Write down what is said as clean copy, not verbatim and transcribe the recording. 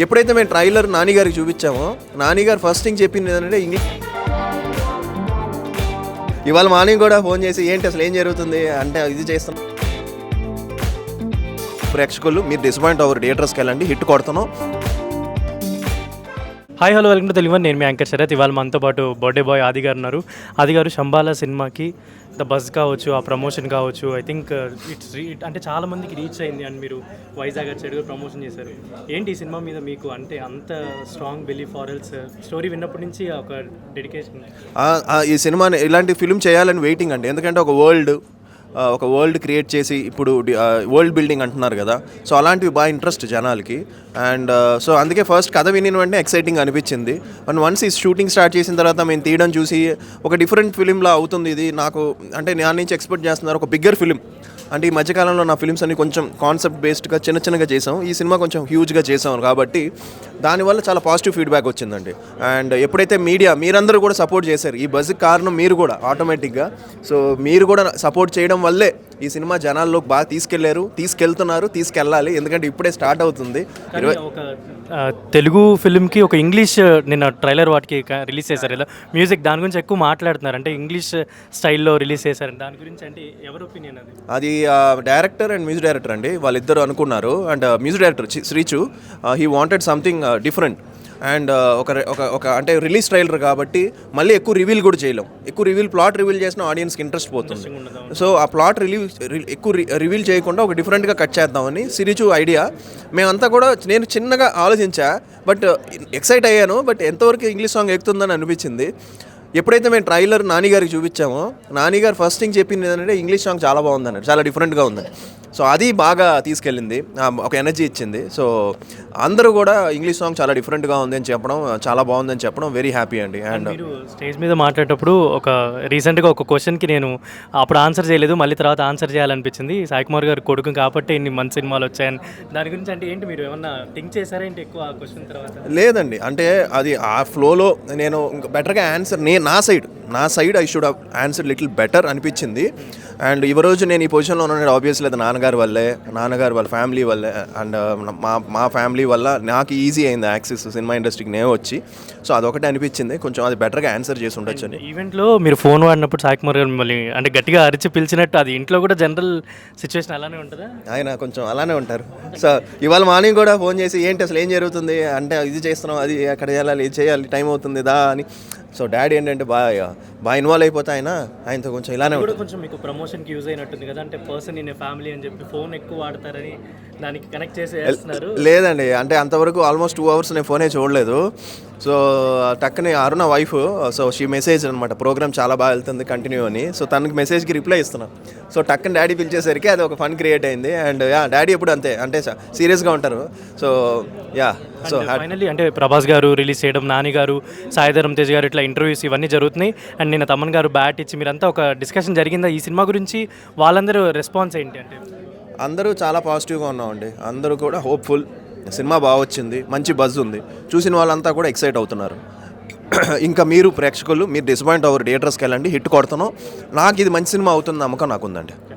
ఎప్పుడైతే మేము ట్రైలర్ నాని గారికి చూపించామో, నాని గారు ఫస్ట్ థింగ్ చెప్పింది ఏంటంటే ఇంగ్లీష్. ఇవాళ మార్నింగ్ కూడా ఫోన్ చేసి ఏంటి అసలు ఏం జరుగుతుంది అంటే ఇది చేస్తాం. ప్రేక్షకులు మీరు డిసప్పాయింట్ అవ్వరు, థియేటర్స్కి వెళ్ళండి, హిట్ కొడుతున్నాం. Hi hello welcome to Telugu. నేను మీ యాంకర్ శరత్. ఇవాళ మనతో పాటు బర్త్డే బాయ్ ఆది గారు ఉన్నారు. ఆది గారు శంబాలా సినిమాకి ద బజ్ కావచ్చు, ఆ ప్రమోషన్ కావచ్చు, ఐ థింక్ ఇట్స్ అంటే చాలా మందికి రీచ్ అయింది. అండ్ మీరు వైజాగ్ చెడుగా ప్రమోషన్ చేశారు. ఏంటి ఈ సినిమా మీద మీకు అంటే అంత స్ట్రాంగ్ బిలీఫ్ ఆర్ఎల్స్ స్టోరీ విన్నప్పటి నుంచి ఒక డెడికేషన్? ఈ సినిమాని ఇలాంటి ఫిల్మ్ చేయాలని వెయిటింగ్ అండి. ఎందుకంటే ఒక వరల్డ్ క్రియేట్ చేసి ఇప్పుడు వరల్డ్ బిల్డింగ్ అంటున్నారు కదా, సో అలాంటివి బాగా ఇంట్రెస్ట్ జనాలకి. అండ్ సో అందుకే ఫస్ట్ కథ వినిన వెంటనే ఎక్సైటింగ్ అనిపించింది. అండ్ వన్స్ ఈ షూటింగ్ స్టార్ట్ చేసిన తర్వాత మేము తీయడం చూసి ఒక డిఫరెంట్ ఫిలింలా అవుతుంది ఇది నాకు. అంటే నా నుంచి ఎక్స్పెక్ట్ చేస్తున్నారు ఒక బిగ్గర్ ఫిలిం. అంటే ఈ మధ్యకాలంలో నా ఫిలిమ్స్ అన్ని కొంచెం కాన్సెప్ట్ బేస్డ్గా చిన్నగా చేసాం. ఈ సినిమా కొంచెం హ్యూజ్గా చేసాం కాబట్టి దానివల్ల చాలా పాజిటివ్ ఫీడ్బ్యాక్ వచ్చిందండి. అండ్ ఎప్పుడైతే మీరందరూ కూడా సపోర్ట్ చేశారు, ఈ బజ్కి కారణం మీరు కూడా ఆటోమేటిక్గా. సో మీరు కూడా సపోర్ట్ చేయడం వల్లే ఈ సినిమా జనాల్లోకి బాగా తీసుకెళ్తున్నారు, తీసుకెళ్ళాలి. ఎందుకంటే ఇప్పుడే స్టార్ట్ అవుతుంది. ఒక తెలుగు ఫిల్మ్కి ఒక ఇంగ్లీష్ నిన్న ట్రైలర్ వాటికి రిలీజ్ చేశారు ఇలా మ్యూజిక్, దాని గురించి ఎక్కువ మాట్లాడుతున్నారు. అంటే ఇంగ్లీష్ స్టైల్లో రిలీజ్ చేశారు, దాని గురించి అంటే ఎవరి ఒపీనియన్ అది? డైరెక్టర్ అండ్ మ్యూజిక్ డైరెక్టర్ అండి, వాళ్ళిద్దరు అనుకున్నారు. And music director Srichu, he wanted something different. And ఒక అంటే రిలీజ్ ట్రైలర్ కాబట్టి మళ్ళీ ఎక్కువ రివీల్ కూడా చేయలేం. ప్లాట్ రివీల్ చేసిన ఆడియన్స్కి ఇంట్రెస్ట్ పోతుంది. సో ఆ ప్లాట్ ఎక్కువ రివీల్ చేయకుండా ఒక డిఫరెంట్గా కట్ చేద్దామని సిరిచు ఐడియా. మేమంతా కూడా నేను చిన్నగా ఆలోచించా, బట్ ఎక్సైట్ అయ్యాను. బట్ ఎంతవరకు ఇంగ్లీష్ సాంగ్ ఎక్కుతుందని అనిపించింది. ఎప్పుడైతే మేము ట్రైలర్ నాని గారికి చూపించామో, నాని గారు ఫస్ట్ థింగ్ చెప్పింది ఏంటంటే ఇంగ్లీష్ సాంగ్ చాలా బాగుందన్నారు, చాలా డిఫరెంట్గా ఉందని. సో అది బాగా తీసుకెళ్ళింది, ఒక ఎనర్జీ ఇచ్చింది. సో అందరూ కూడా ఇంగ్లీష్ సాంగ్ చాలా డిఫరెంట్గా ఉంది అని చెప్పడం, చాలా బాగుందని చెప్పడం వెరీ హ్యాపీ అండి. అండ్ మీరు స్టేజ్ మీద మాట్లాడేటప్పుడు రీసెంట్గా ఒక క్వశ్చన్కి నేను అప్పుడు ఆన్సర్ చేయలేదు, మళ్ళీ తర్వాత ఆన్సర్ చేయాలనిపించింది. సాయి కుమార్ గారు కొడుకు కాబట్టి ఇన్ని మంచి సినిమాలు వచ్చాయని, దాని గురించి అంటే ఏంటి మీరు ఏమన్నా థింక్ చేశారా ఏంటి ఎక్కువ ఆ క్వశ్చన్ తర్వాత? లేదండి, అంటే అది ఆ ఫ్లోలో నేను బెటర్గా ఆన్సర్ నా side I should answer little better అనిపించింది. అండ్ ఈ రోజు నేను ఈ పొజిషన్లో ఉన్నాను ఆబ్వియస్లీ అది నాన్నగారు వాళ్ళ ఫ్యామిలీ వల్లే. అండ్ మా ఫ్యామిలీ వల్ల నాకు ఈజీ అయింది యాక్సెస్ సినిమా ఇండస్ట్రీకి నేను వచ్చి. సో అదొకటి అనిపించింది, కొంచెం అది బెటర్గా ఆన్సర్ చేసి ఉండొచ్చు అని. ఈవెంట్లో మీరు ఫోన్ వాడినప్పుడు సాయి కుమార్ గారు మిమ్మల్ని అంటే గట్టిగా అరిచి పిలిచినట్టు, అది ఇంట్లో కూడా జనరల్ సిచ్యువేషన్ అలానే ఉంటుందా? ఆయన కొంచెం అలానే ఉంటారు. సో ఇవాళ మార్నింగ్ కూడా ఫోన్ చేసి ఏంటి అసలు ఏం జరుగుతుంది అంటే ఇది చేస్తున్నాం, అది అక్కడ చేయాలి, ఇది చేయాలి, టైం అవుతుంది దా అని. సో డాడీ ఏంటంటే బాగా ఇన్వాల్వ్ అయిపోతే ఆయనతో కొంచెం ఇలానే ఉంటుంది. కొంచెం మీకు ప్రమోషన్కి యూజ్ అయినట్టుంది కదా, అంటే పర్సన్ ఇన్ ఫ్యామిలీ అని చెప్పి ఫోన్ ఎక్కువ వాడతారని దానికి కనెక్ట్ చేస్తున్నారు. లేదండి, అంటే అంతవరకు ఆల్మోస్ట్ 2 hours నేను ఫోనే చూడలేదు. సో టక్కుని Aruna wife, so she message అనమాట, ప్రోగ్రామ్ చాలా బాగా వెళ్తుంది కంటిన్యూ అని. సో తనకి మెసేజ్కి రిప్లై ఇస్తున్నాను. సో టక్కుని డాడీ పిలిచేసరికి అది ఒక ఫన్ క్రియేట్ అయింది. అండ్ డాడీ ఎప్పుడు అంటే సీరియస్గా ఉంటారు. సో సో ఫైనల్లీ అంటే ప్రభాస్ గారు రిలీజ్ చేయడం, నాని గారు, సాయిధరం తేజ్ గారు, ఇట్లా ఇంటర్వ్యూస్ ఇవన్నీ జరుగుతున్నాయి. అండ్ నిన్న తమన్ గారు బ్యాట్ ఇచ్చి మీరంతా ఒక డిస్కషన్ జరిగిందా ఈ సినిమా గురించి? వాళ్ళందరూ రెస్పాన్స్ ఏంటి? అంటే అందరూ చాలా పాజిటివ్గా ఉన్నామండి, అందరూ కూడా హోప్ఫుల్. సినిమా బాగా వచ్చింది, మంచి బజ్ ఉంది, చూసిన వాళ్ళంతా కూడా ఎక్సైట్ అవుతున్నారు. ఇంకా మీరు ప్రేక్షకులు మీరు డిసప్పాయింట్ అవ్వరు, థియేటర్స్కి వెళ్ళండి, హిట్ కొడుతున్నాం. నాకు ఇది మంచి సినిమా అవుతుంది నమ్మకం నాకుందండి.